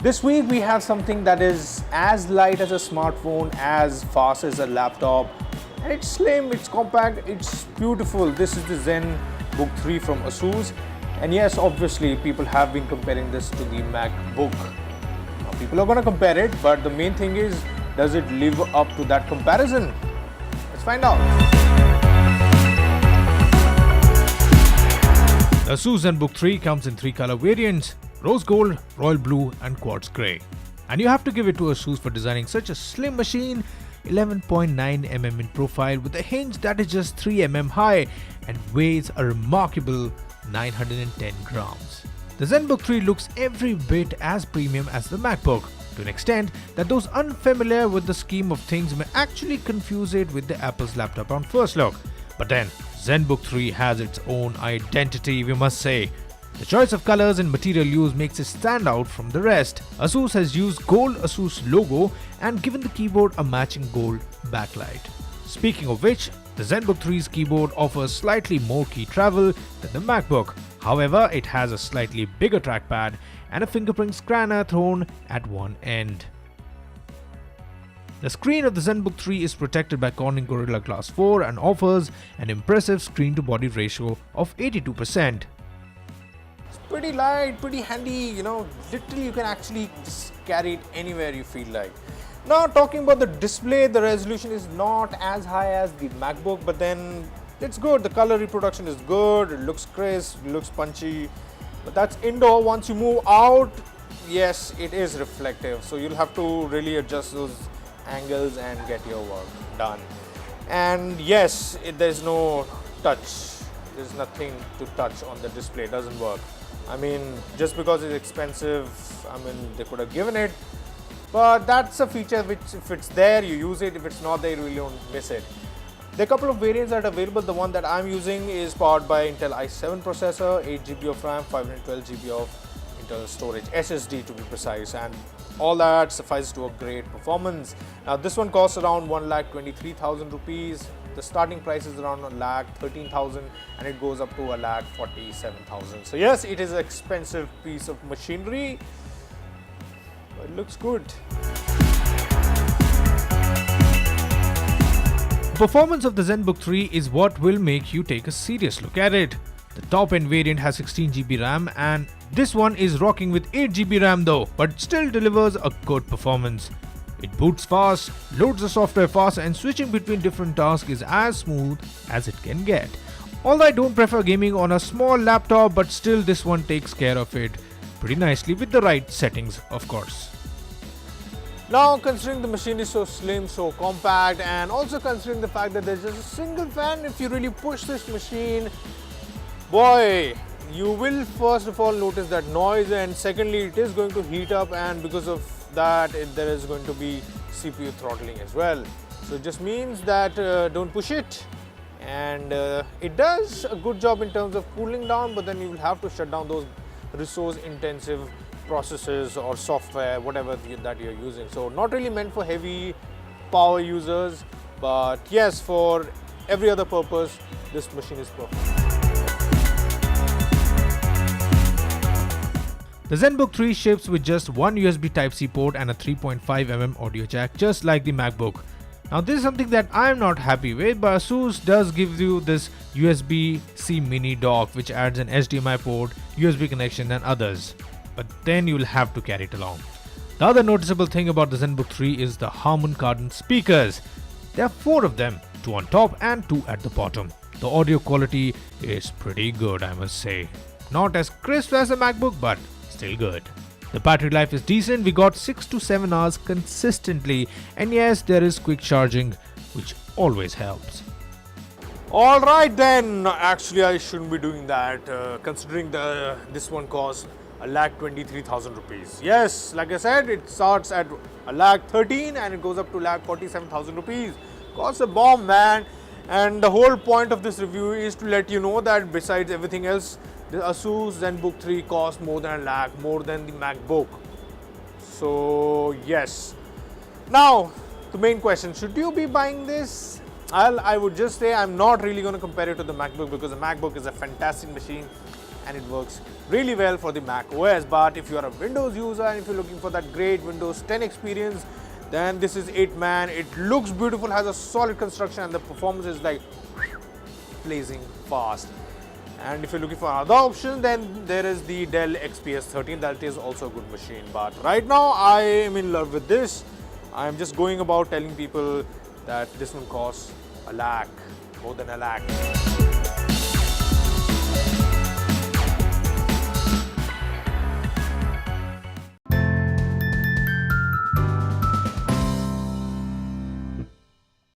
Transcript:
This week we have something that is as light as a smartphone, as fast as a laptop, and it's slim, it's compact, it's beautiful. This is the ZenBook 3 from Asus, and yes, obviously people have been comparing this to the MacBook. Now, people are going to compare it, but the main thing is, does it live up to that comparison? Let's find out. The Asus ZenBook 3 comes in 3 color variants: rose gold, royal blue and quartz grey. And you have to give it to Asus for designing such a slim machine, 11.9 mm in profile with a hinge that is just 3 mm high and weighs a remarkable 910 grams. The ZenBook 3 looks every bit as premium as the MacBook, to an extent that those unfamiliar with the scheme of things may actually confuse it with the Apple's laptop on first look. But then, ZenBook 3 has its own identity, we must say. The choice of colors and material used makes it stand out from the rest. Asus has used gold Asus logo and given the keyboard a matching gold backlight. Speaking of which, the ZenBook 3's keyboard offers slightly more key travel than the MacBook. However, it has a slightly bigger trackpad and a fingerprint scanner thrown at one end. The screen of the ZenBook 3 is protected by Corning Gorilla Glass 4 and offers an impressive screen-to-body ratio of 82%. Pretty light, pretty handy, literally you can actually just carry it anywhere you feel like. Now, talking about the display, the resolution is not as high as the MacBook, but then it's good. The color reproduction is good, it looks crisp, it looks punchy, but that's indoor. Once you move out, yes, it is reflective, so you'll have to really adjust those angles and get your work done. And yes, there's no touch, there's nothing to touch on the display, it doesn't work. I mean, just because it's expensive, they could have given it, but that's a feature which, if it's there, you use it. If it's not there, you really don't miss it. There are a couple of variants that are available. The one that I'm using is powered by Intel i7 processor, 8GB of RAM, 512GB of internal storage, SSD to be precise, and all that suffices to a great performance. Now, this one costs around 1,23,000 rupees. The starting price is around 1,13,000 and it goes up to 1,47,000. So yes, it is an expensive piece of machinery, but it looks good. The performance of the ZenBook 3 is what will make you take a serious look at it. The top end variant has 16GB RAM and this one is rocking with 8GB RAM though, but still delivers a good performance. It boots fast, loads the software fast, and switching between different tasks is as smooth as it can get. Although I don't prefer gaming on a small laptop, but still this one takes care of it pretty nicely with the right settings, of course. Now, considering the machine is so slim, so compact, and also considering the fact that there's just a single fan, if you really push this machine, boy, you will first of all notice that noise, and secondly, it is going to heat up, and because of that there is going to be CPU throttling as well. So it just means that don't push it, and it does a good job in terms of cooling down, but then you will have to shut down those resource intensive processes or software, whatever that you're using. So not really meant for heavy power users, but yes, for every other purpose this machine is perfect. The ZenBook 3 ships with just one USB Type-C port and a 3.5mm audio jack, just like the MacBook. Now this is something that I'm not happy with, but Asus does give you this USB-C mini dock which adds an HDMI port, USB connection and others. But then you'll have to carry it along. The other noticeable thing about the ZenBook 3 is the Harman Kardon speakers. There are 4 of them, 2 on top and 2 at the bottom. The audio quality is pretty good, I must say. Not as crisp as the MacBook, but still good. The battery life is decent. We got 6 to 7 hours consistently, and yes, there is quick charging, which always helps. Alright then, actually I shouldn't be doing that, considering this one costs 1,23,000 rupees. Yes, like I said, it starts at 1,13,000 and it goes up to 1,47,000 rupees. Costs a bomb, man. And the whole point of this review is to let you know that besides everything else, the Asus ZenBook 3 costs more than 1 lakh, more than the MacBook. So yes. Now, the main question, should you be buying this? I would just say I'm not really going to compare it to the MacBook, because the MacBook is a fantastic machine. and it works really well for the Mac OS. But if you are a Windows user and if you're looking for that great Windows 10 experience, then this is it, man. It looks beautiful, has a solid construction, and the performance is like blazing fast. And if you're looking for another option, then there is the Dell XPS 13. That is also a good machine. But right now, I am in love with this. I'm just going about telling people that this one costs a lakh, more than a lakh.